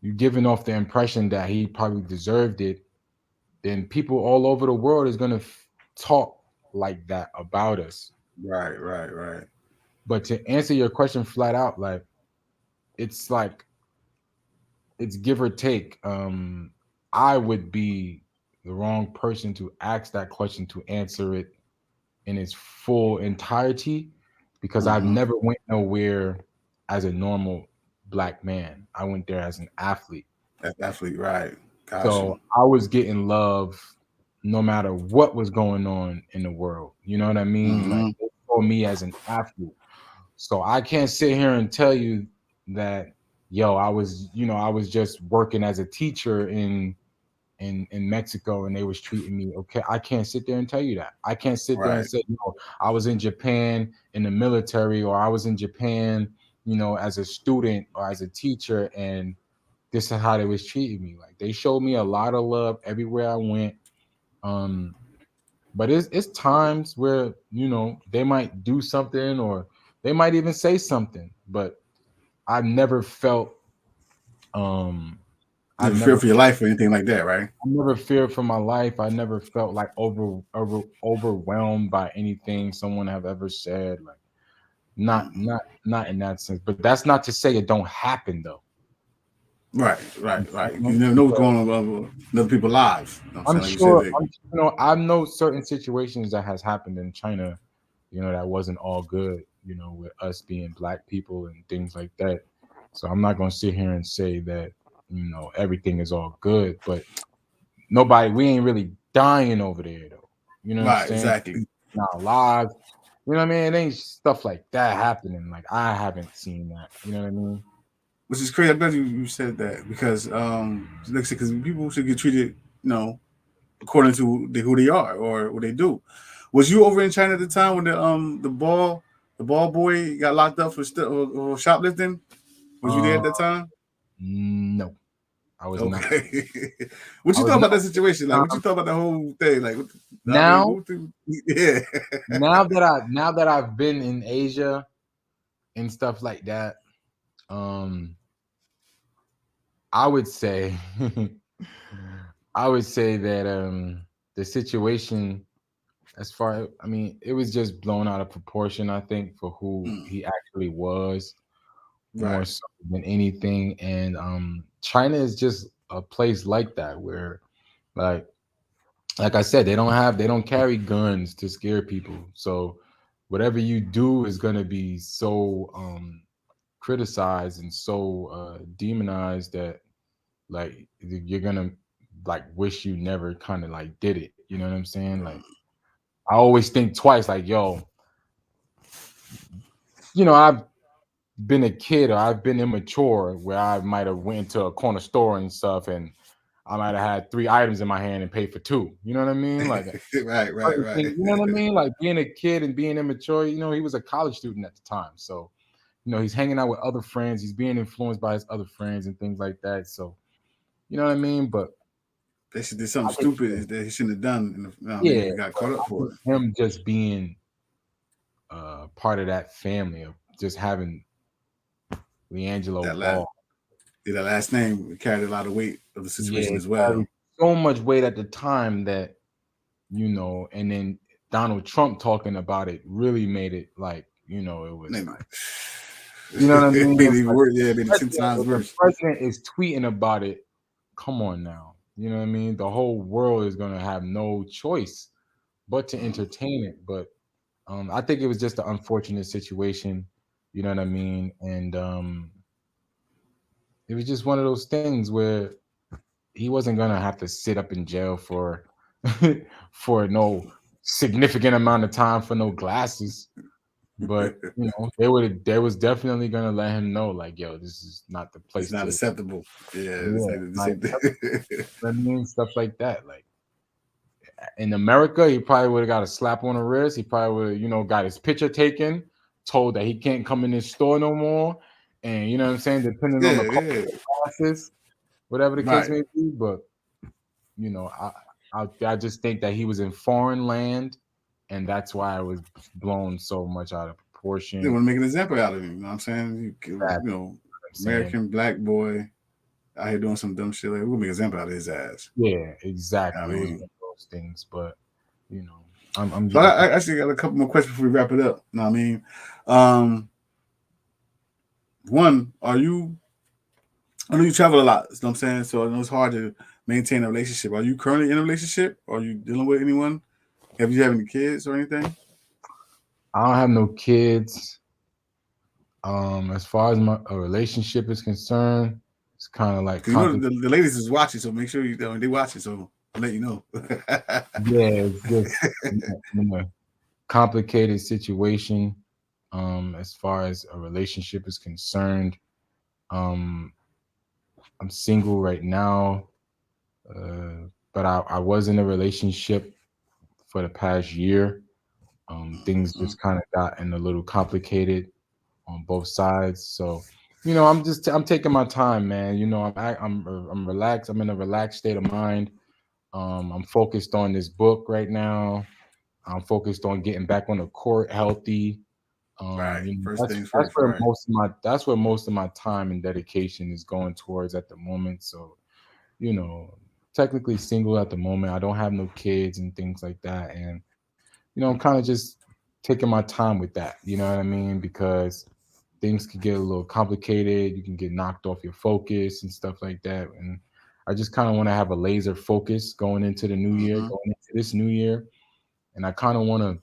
you giving off the impression that he probably deserved it, then people all over the world is gonna talk like that about us. right. Right. Right. But to answer your question flat out, it's like it's give or take. I would be the wrong person to ask that question to answer it in its full entirety because I've Hmm. never went nowhere as a normal black man. I went there as an athlete. That's athlete. Right. Got you. So I was getting love no matter what was going on in the world. You know what I mean? Like Hmm. they saw me as an athlete. So I can't sit here and tell you that, yo, I was just working as a teacher in Mexico and they was treating me okay. I can't sit there and tell you that. I can't sit there and Right. say, I was in Japan in the military or I was in Japan, as a student or as a teacher and this is how they was treating me. Like they showed me a lot of love everywhere I went. Um, but it's times where, they might do something or they might even say something, but I've never felt um You I've have fear never for your life or anything like that, right? I never feared for my life. I never felt like overwhelmed by anything someone have ever said. Like Hmm. not in that sense. But that's not to say it don't happen though. Right. Right. Right. You never know what's Because going on with other people's lives. You know what I'm I'm saying, like you said, sure that. I know certain situations that has happened in China, that wasn't all good, with us being black people and things like that. So I'm not gonna sit here and say that, everything is all good, but we ain't really dying over there though. You know what I'm Right. saying? Exactly. Not alive. You know what I mean? It ain't stuff like that happening. Like I haven't seen that. You know what I mean? Which is crazy. I'm glad you said that because, like I said, because people should get treated, according to who they are or what they do. Was you over in China at the time when the ball boy got locked up for or shoplifting? Was you there Uh, at that time? no, I was not. Okay. What I you was thought not. about that situation? Like, what you thought about the whole thing? Like, I mean, Now, yeah. now that I've been in Asia and stuff like that, um, I would say, I would say that the situation, as far, I mean, it was just blown out of proportion. I think for who Mm, he actually was, more right. so than anything. And China is just a place like that where like like I said, they don't carry guns to scare people. So whatever you do is gonna be so criticized and so demonized that like you're gonna like wish you never kind of like did it. You know what I'm saying? Like I always think twice, like, yo, I've been a kid or I've been immature where I might have went to a corner store and stuff and I might have had three items in my hand and paid for two. You know what I mean? Like Right, right, certain right. things, you know what I mean? Like being a kid and being immature, he was a college student at the time. So, he's hanging out with other friends, he's being influenced by his other friends and things like that. So, you know what I mean? But They should did something I think, stupid that he shouldn't have done. I mean, yeah, he got but caught up I for think it. him just being part of that family of just having Leangelo That last, Ball. that last name carried a lot of weight of the Yeah, situation it as carried well. so much weight at the time that, and then Donald Trump talking about it really made it like, it was Maybe. like, you know what I It mean? made it It's even like worse. Yeah, it made it 10 times if the worse. president is tweeting about it, come on now. You know what I mean? The whole world is gonna have no choice but to entertain it. But I think it was just an unfortunate situation. You know what I mean? And it was just one of those things where he wasn't gonna have to sit up in jail for for no significant amount of time for no glasses. But they was definitely gonna let him know, like, yo, this is not the It's place not to, acceptable. Yeah, yeah, the like same thing. I mean stuff like that. Like in America, he probably would have got a slap on the wrist. He probably would have, got his picture taken, told that he can't come in this store no more. And you know what I'm saying, depending on Yeah, the yeah. classes, whatever the case Right. may be. But you know, I just think that he was in foreign land, and that's why it was blown so much out of They proportion. want to make an example out of him. You know what I'm saying? That's what I'm saying. American black boy out here doing some dumb shit. Like, we'll make an example out of his ass. Yeah, I exactly. It was one mean, of those things, but you know, I'm so just I actually got a couple more questions before we wrap it up. You know what I mean? Um, One, I know you travel a lot, you know what I'm saying? So I know it's hard to maintain a relationship. Are you currently in a relationship? Are you dealing with anyone? Have you any kids or anything? I don't have no kids. As far as my a relationship is concerned, it's kind of like Because the ladies is watching, so make sure they watch it. So I'll let you know. yeah, it's just in a complicated situation. As far as a relationship is concerned, um, I'm single right now, but I was in a relationship for the past year. Things Mhm. just kind of gotten a little complicated on both sides. So, I'm taking my time, man. I'm relaxed. I'm in a relaxed state of mind. I'm focused on this book right now. I'm focused on getting back on the court healthy. Right. First That's things first. where Right. most of my time and dedication is going towards at the moment. So, you know, technically single at the moment. I don't have no kids and things like that. And, I'm kind of just taking my time with that. You know what I mean? Because things could get a little complicated. You can get knocked off your focus and stuff like that. And I just kind of want to have a laser focus going into the new year, Hmm. going into this new year. And I kind of want to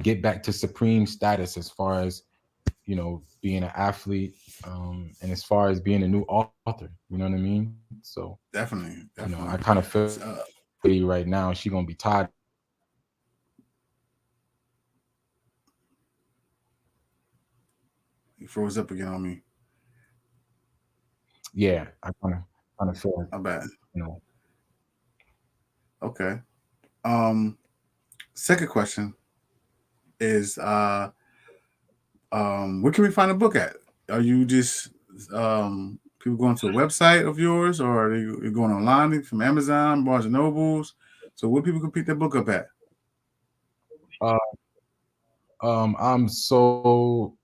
get back to supreme status as far as, being an athlete, and as far as being a new author. You know what I mean? So, Definitely. I Definitely. kind of feel So, right now she gonna be tired. you froze up again on me. Yeah, I kind of feel like, My bad. you know. Okay. Um, Second question is where can we find a book at? Are you just people going to a website of yours, or are you going online from Amazon, Barnes and Nobles? So where people can pick that book up at? Uh, I'm so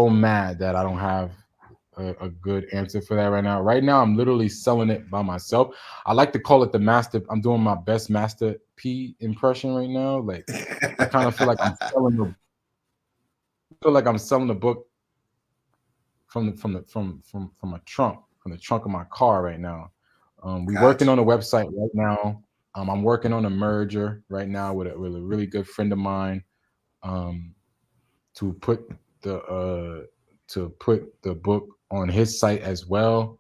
mad that I don't have a good answer for that right now. Right now, I'm literally selling it by myself. I like to call it the master. I'm doing my best Master P impression right now. Like I kind of feel like I'm selling the book from the from a trunk from the trunk of my car right now. We're working Gotcha. on a website right now. I'm working on a merger right now with a really good friend of mine, um, to put the book on his site as well.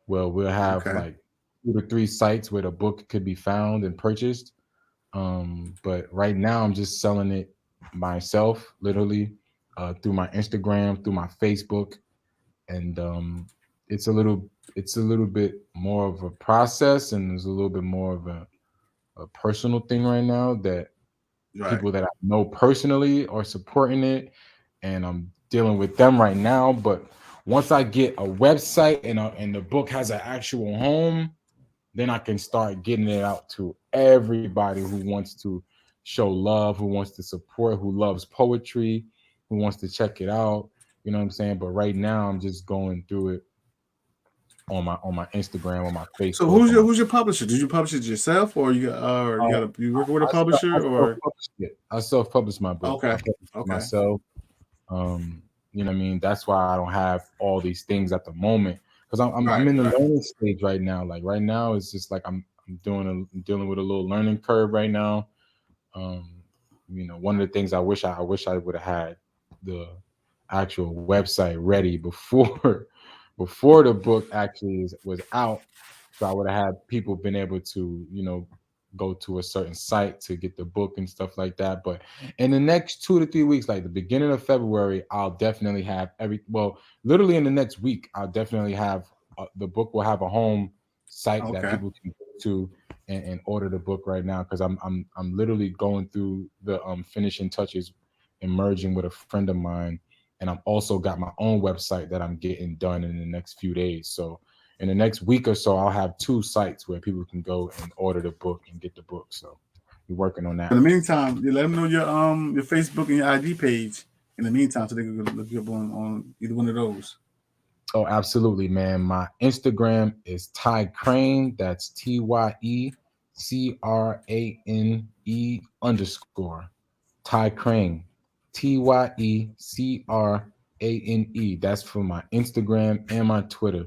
Well, we'll have Okay. like 2 to 3 sites where the book could be found and purchased. But right now, I'm just selling it myself, literally, through my Instagram, through my Facebook, and it's a little bit more of a process, and there's a little bit more of a personal thing right now that Right. people that I know personally are supporting it, and I'm dealing with them right now. But once I get a website and the book has an actual home, then I can start getting it out to everybody who wants to show love, who wants to support, who loves poetry, who wants to check it out. You know what I'm saying? But right now, I'm just going through it on my Instagram, on my So Facebook, on my who's your publisher? Did you publish it yourself, or you working with a I publisher, self or published it. I self published my book. I okay, published it okay, myself. You know what I mean? That's why I don't have all these things at the moment, because I'm right, in the right. learning stage right now. Like right now, it's just like I'm dealing with a little learning curve right now. Um, one of the things I wish I would have had the actual website ready before before the book actually was out, so I would have had people been able to go to a certain site to get the book and stuff like that. But in the next 2 to 3 weeks, like the beginning of February, I'll definitely have literally in the next week, I'll definitely have the book will have a home site that Okay. people can go to and order the book right now, because I'm literally going through the finishing touches and merging with a friend of mine, and I've also got my own website that I'm getting done in the next few days. So in the next week or so, I'll have 2 sites where people can go and order the book and get the book. So we're working on In that. the meantime, you let them know your Facebook and your ID page. In the meantime, so they can look you up on either one of those. Oh, absolutely, man. My Instagram is Ty Crane. That's TYECRANE Ty Crane. TYECRANE. That's for my Instagram and my Twitter.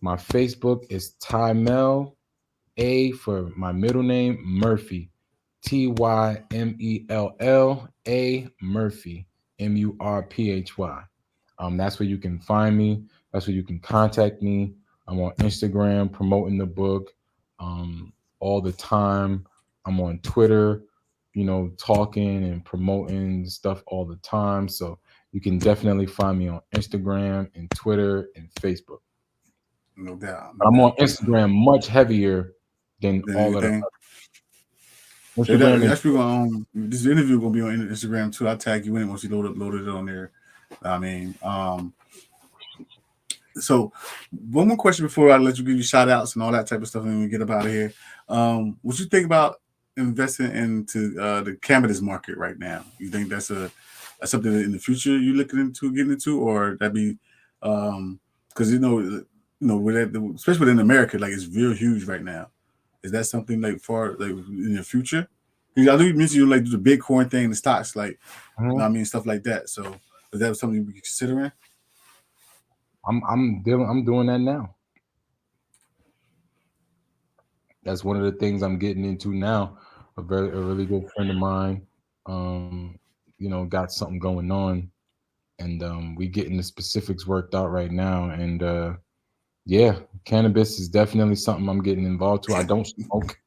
My Facebook is Tymell, A for my middle name, Murphy. Tymella Murphy. Murphy. That's where you can find me. That's where you can contact me. I'm on Instagram promoting the book all the time. I'm on Twitter, talking and promoting stuff all the time. So you can definitely find me on Instagram and Twitter and Facebook. No doubt, But no I'm on doubt. Instagram much heavier than Than all of the anything. So Instagram and that's gonna this interview gonna be on Instagram too. I'll tag you in once you loaded it on there. I mean, so one more question before I let you give you shout outs and all that type of stuff and we get up out of here. What you think about investing into the cannabis market right now? You think that's something that in the future you looking into getting into, or that be because with that, especially within America, like it's real huge right now. Is that something like far like in the future? Because I know you mentioned you like do the Bitcoin thing, the stocks, like Mhm. I mean stuff like that. So is that something you be considering? I'm doing that now. That's one of the things I'm getting into now. A really good friend of mine, got something going on, and we getting the specifics worked out right now. And yeah, cannabis is definitely something I'm getting involved to. I don't smoke.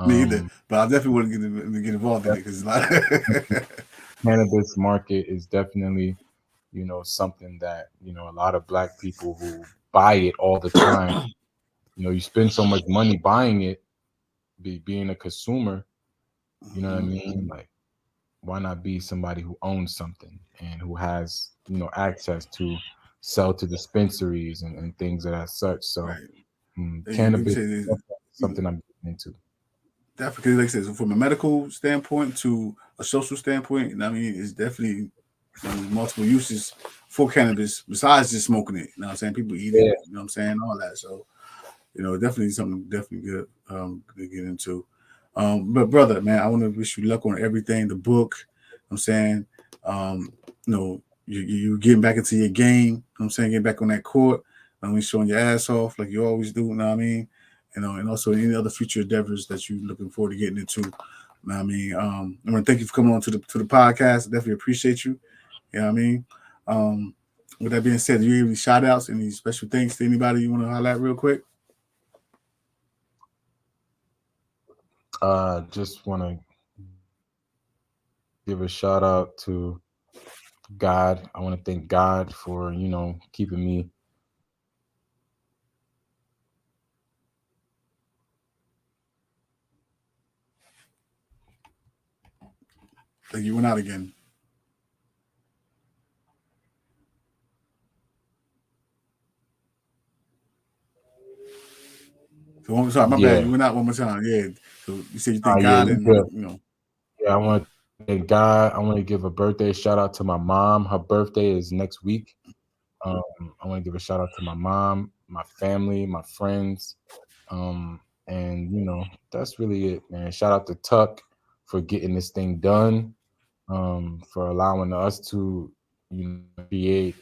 Me either, Um, but I definitely want to get involved in it because like, Cannabis market is definitely something that a lot of black people who buy it all the time. You spend so much money buying it, being a consumer. You know what I Mhm. mean? Like, why not be somebody who owns something and who has access to sell to dispensaries and things of that such. So Right. People cannabis say is this, definitely something I'm getting into. definitely, like I said, so from a medical standpoint to a social standpoint, I mean, it's definitely multiple uses for cannabis besides just smoking it. You know what I'm saying? People eat it. Yeah. You know what I'm saying? All that. So definitely something definitely good to get into. But brother, man, I want to wish you luck on everything. The book, I'm saying, um, you getting back into your game. I'm saying, getting back on that court. I mean, showing your ass off like you always do. You know what I mean? and also any other future endeavors that you're looking forward to getting into. I mean, I want to thank you for coming on to the podcast. I definitely appreciate you. You know what I mean? Um, with that being said, do you have any shout outs, any special thanks to anybody you want to highlight real quick? Just want to give a shout out to God. I want to thank God for keeping me. Like you went out again. Sorry, my bad. Yeah, You went out one more time. Yeah. So you said you thank yeah, God you and good. you know. Yeah, I want to thank God. I want to give a birthday shout out to my mom. Her birthday is next week. Um, I want to give a shout out to my mom, my family, my friends, and that's really it, man. Shout out to Tuck for getting this thing done, for allowing us to create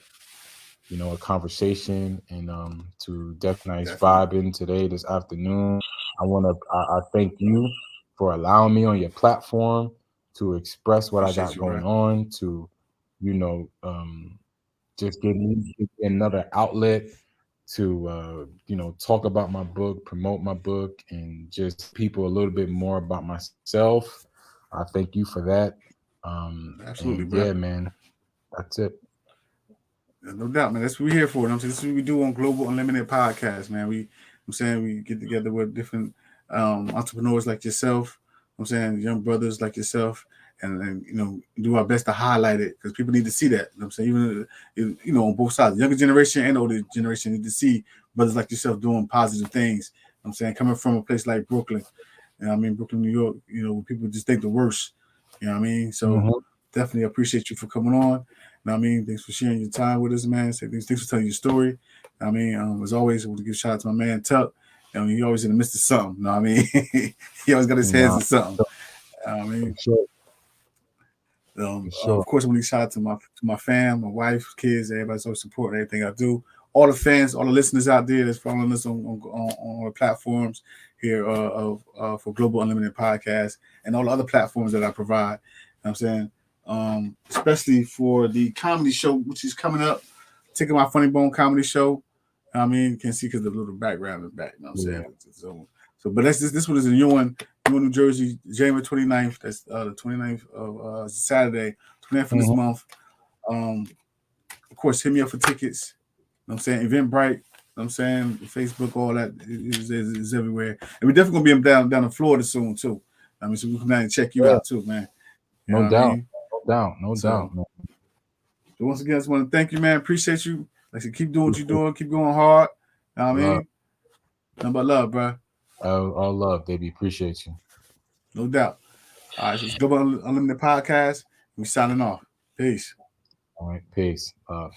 a conversation and to definitely nice Definitely vibing today this afternoon. I thank you for allowing me on your platform to express what I appreciate got you, bro. going on, to you know just give me another outlet to talk about my book, promote my book, and just people a little bit more about myself. I thank you for that. Absolutely, And bro. yeah, man, that's it. No doubt, man. That's what we're here for. You know what I'm saying? This is what we do on Global Unlimited Podcast, man. I'm saying we get together with different entrepreneurs like yourself. I'm saying young brothers like yourself, and do our best to highlight it because people need to see that. You know what I'm saying even on both sides, the younger generation and older generation need to see brothers like yourself doing positive things. You know what I'm saying coming from a place like Brooklyn. You know what I mean? Brooklyn, New York, where people just think the worst. You know what I mean? So Hmm. definitely appreciate you for coming on. You know what I mean? Thanks for sharing your time with us, man. Thanks for telling your story. You know what I mean, as always, I want to give a shout out to my man Tuck. He always in the midst of something. You know what I mean? He always got his hands Nah, in something. You know what I for mean? sure, for Of sure. course, I want to shout out to my fam, my wife, kids, everybody's always supporting everything I do. All the fans, all the listeners out there that's following us on our platforms here for Global Unlimited Podcast and all the other platforms that I provide. You know what I'm saying, especially for the comedy show, which is coming up. Taking my Funny Bone comedy show. I mean, you can see because the little background in the back. You know what I'm saying? Yeah. But this one is in New Jersey, January 29th. That's the 29th of Saturday, 29th of this Hmm. month. Um, of course, hit me up for tickets. You know what I'm saying? Eventbrite. You know what I'm saying? Facebook, all that is everywhere. And we're definitely gonna be down in Florida soon too. I mean, so we can come down and check you Yeah, out too, man. You know no what I doubt, mean? no doubt, no So, doubt, man. once again, I just want to thank you, man. Appreciate you. Like I said, keep doing what you're doing. Keep going hard. You know what I Love, mean? Nothing but love, bro. all love, baby. Appreciate you. No doubt. All right, so it's Global Unlimited Podcast. We signing off. Peace. All right, peace. Love.